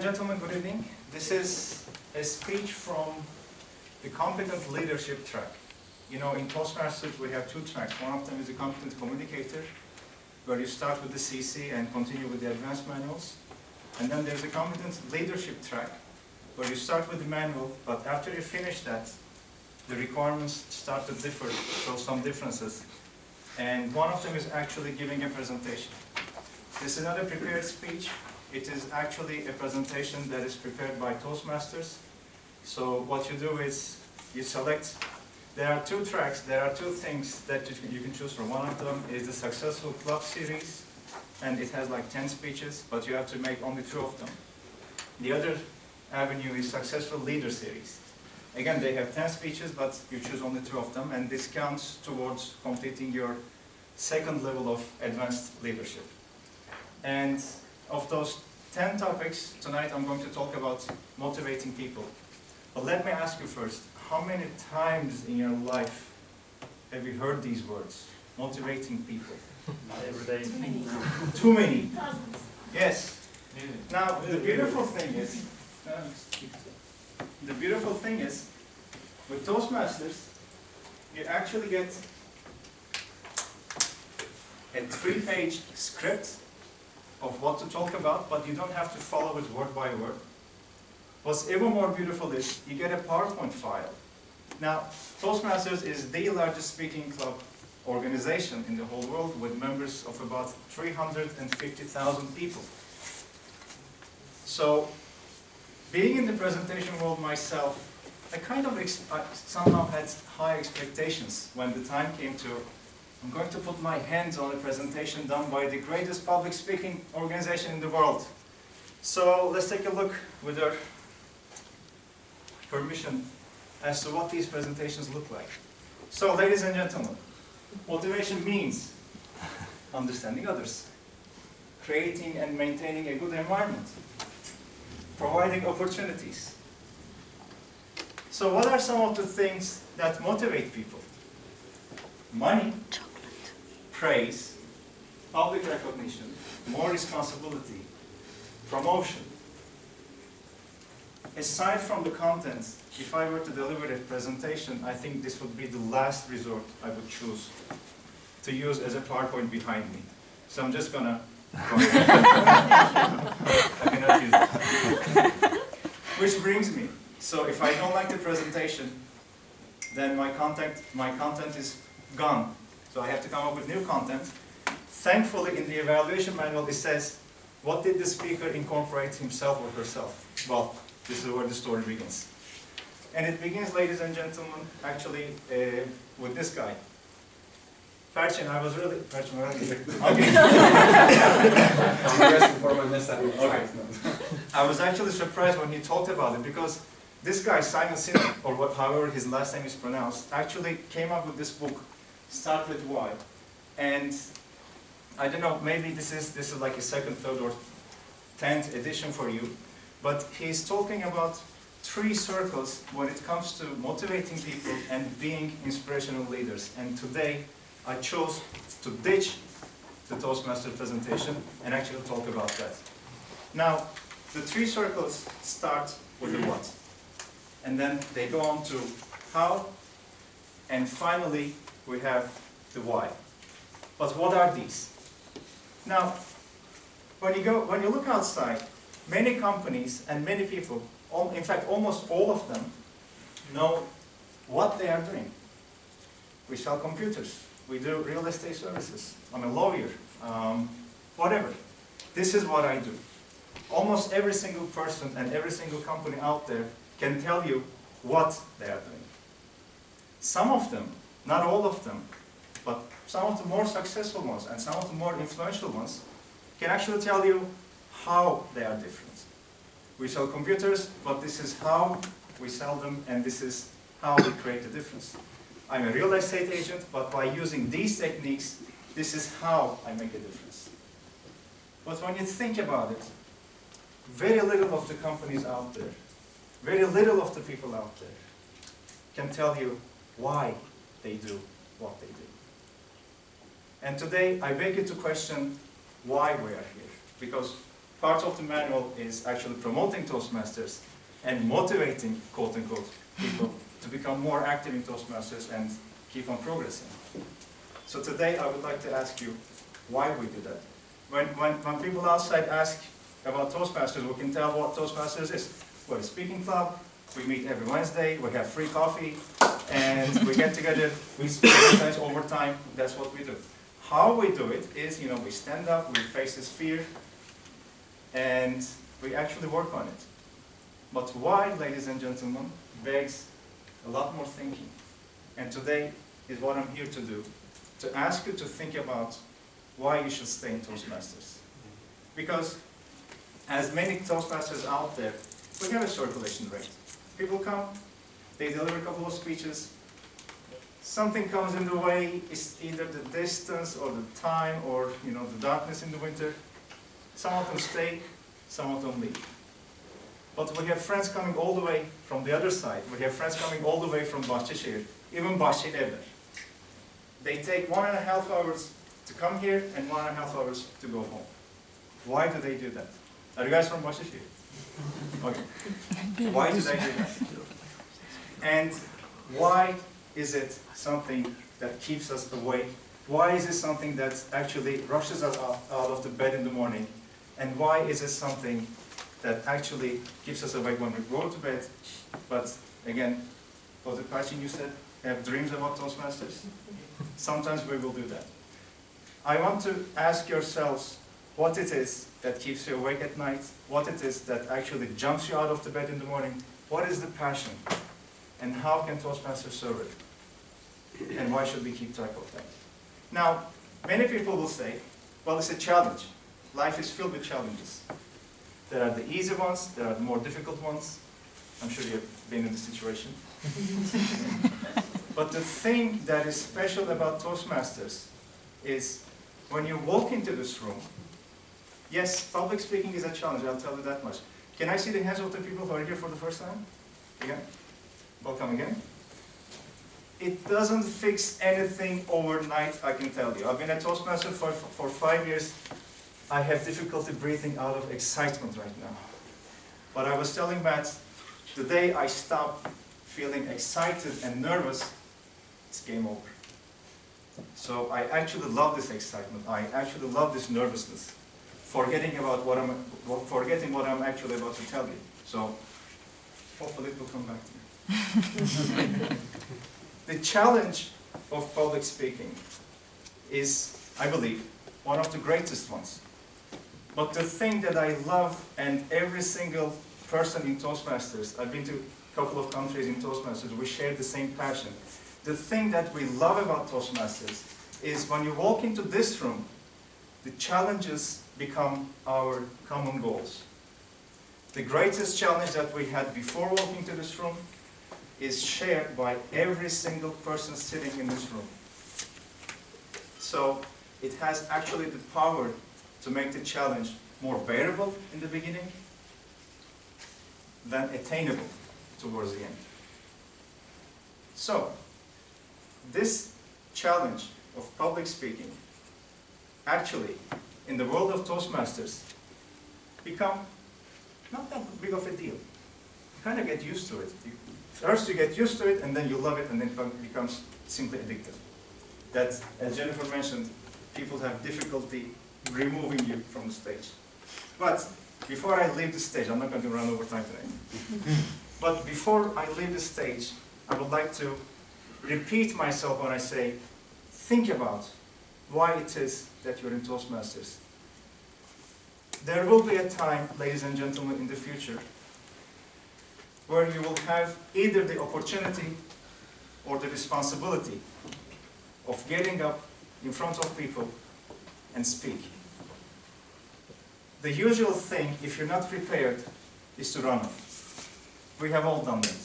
gentlemen, good evening. This is a speech from the competent leadership track. You know, in Toastmasters we have two tracks. One of them is the competent communicator, where you start with the CC and continue with the advanced manuals. And then there's a competent leadership track, where you start with the manual, but after you finish that, the requirements start to differ, so some differences. And one of them is actually giving a presentation. This is not a prepared speech. It is actually a presentation that is prepared by Toastmasters. So what you do is you select, there are two tracks, there are two things that you can choose from. One of them is the Successful Club series, and it has like 10 speeches, but you have to make only 2 of them. The other avenue is Successful Leader series. Again, they have 10 speeches, but you choose only 2 of them, and this counts towards completing your second level of advanced leadership. And of those 10 topics, tonight I'm going to talk about motivating people. But let me ask you first, how many times in your life have you heard these words? Motivating people. Not every day. Too many. Too many. Thousands. Yes. Now, the beautiful thing is, with Toastmasters, you actually get a 3-page script of what to talk about, but you don't have to follow it word by word. What's even more beautiful is you get a PowerPoint file. Now, Toastmasters is the largest speaking club organization in the whole world, with members of about 350,000 people. So, being in the presentation world myself, I somehow had high expectations when the time came to, I'm going to put my hands on a presentation done by the greatest public speaking organization in the world. So let's take a look with our permission as to what these presentations look like. So ladies and gentlemen, motivation means understanding others, creating and maintaining a good environment, providing opportunities. So what are some of the things that motivate people? Money, praise, public recognition, more responsibility, promotion. Aside from the content, if I were to deliver a presentation, I think this would be the last resort I would choose to use as a PowerPoint behind me. So I'm just gonna I cannot use it. Which brings me, so if I don't like the presentation, then my content is gone. So I have to come up with new content. Thankfully, in the evaluation manual, it says, what did the speaker incorporate himself or herself? Well, this is where the story begins. And it begins, ladies and gentlemen, actually with this guy. Perchin, I was really... Perchin, I was actually surprised when he talked about it, because this guy, Simon Sinek, or however his last name is pronounced, actually came up with this book, Start With Why. And I don't know, maybe this is like a second, third, or 10th edition for you, but he's talking about 3 circles when it comes to motivating people and being inspirational leaders. And today, I chose to ditch the Toastmaster presentation and actually talk about that. Now, the 3 circles start with the what, and then they go on to how, and finally we have the why. But what are these? Now, when you look outside, many companies and many people, in fact almost all of them, know what they are doing. We sell computers. We do real estate services. I'm a lawyer. Whatever. This is what I do. Almost every single person and every single company out there can tell you what they are doing. Some of them, not all of them, but some of the more successful ones and some of the more influential ones can actually tell you how they are different. We sell computers, but this is how we sell them, and this is how we create the difference. I'm a real estate agent, but by using these techniques, this is how I make a difference. But when you think about it, very little of the companies out there, very little of the people out there can tell you why they do what they do. And today, I beg you to question why we are here. Because part of the manual is actually promoting Toastmasters and motivating, quote unquote, people to become more active in Toastmasters and keep on progressing. So today I would like to ask you why we do that. When people outside ask about Toastmasters, we can tell what Toastmasters is. We're a speaking club, we meet every Wednesday, we have free coffee, and we get together, we speak sometimes over time, that's what we do. How we do it is, we stand up, we face this fear, and we actually work on it. But why, ladies and gentlemen, begs a lot more thinking. And today is what I'm here to do, to ask you to think about why you should stay in Toastmasters. Because as many Toastmasters out there, we have a circulation rate. People come, they deliver a couple of speeches, something comes in the way, it's either the distance or the time or the darkness in the winter. Some of them stay, some of them leave. But we have friends coming all the way from the other side. We have friends coming all the way from Bahçeşehir, even Bahçelievler. They take 1.5 hours to come here and 1.5 hours to go home. Why do they do that? Are you guys from Bahçeşehir? Okay. Why do they do that? And why is it something that keeps us awake? Why is it something that actually rushes us out of the bed in the morning? And why is it something that actually keeps us awake when we go to bed? But again, was the question you said, have dreams about Toastmasters? Sometimes we will do that. I want to ask yourselves what it is that keeps you awake at night, what it is that actually jumps you out of the bed in the morning, what is the passion, and how can Toastmasters serve it? And why should we keep track of that? Now, many people will say, well, it's a challenge. Life is filled with challenges. There are the easy ones, there are the more difficult ones. I'm sure you've been in this situation. But the thing that is special about Toastmasters is when you walk into this room, yes, public speaking is a challenge, I'll tell you that much. Can I see the hands of the people who are here for the first time? Again? Welcome again. It doesn't fix anything overnight, I can tell you. I've been a Toastmaster for 5 years. I have difficulty breathing out of excitement right now. But I was telling Matt, the day I stop feeling excited and nervous, it's game over. So I actually love this excitement. I actually love this nervousness. Forgetting what I'm actually about to tell you. So hopefully it will come back to me. The challenge of public speaking is, I believe, one of the greatest ones. But the thing that I love, and every single person in Toastmasters, I've been to a couple of countries in Toastmasters, we share the same passion. The thing that we love about Toastmasters is when you walk into this room, the challenges become our common goals. The greatest challenge that we had before walking into this room is shared by every single person sitting in this room. So it has actually the power to make the challenge more bearable in the beginning than attainable towards the end. So this challenge of public speaking actually, in the world of Toastmasters, become not that big of a deal. You kind of get used to it. First you get used to it, and then you love it, and then it becomes simply addictive. That, as Jennifer mentioned, people have difficulty removing you from the stage. But before I leave the stage, I'm not going to run over time today. But before I leave the stage, I would like to repeat myself when I say, think about why it is that you're in Toastmasters. There will be a time, ladies and gentlemen, in the future where you will have either the opportunity or the responsibility of getting up in front of people and speak. The usual thing, if you're not prepared, is to run off. We have all done that.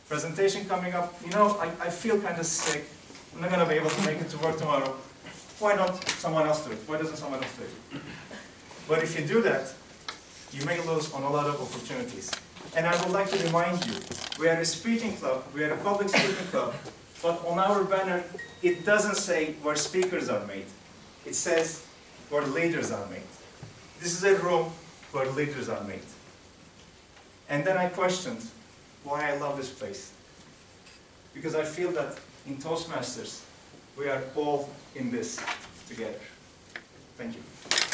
Presentation coming up, I feel kind of sick. I'm not going to be able to make it to work tomorrow. Why not someone else do it? Why doesn't someone else do it? But if you do that, you may lose on a lot of opportunities. And I would like to remind you, we are a speaking club, we are a public speaking club, but on our banner, it doesn't say where speakers are made. It says where leaders are made. This is a room where leaders are made. And then I questioned why I love this place. Because I feel that in Toastmasters, we are all in this together. Thank you.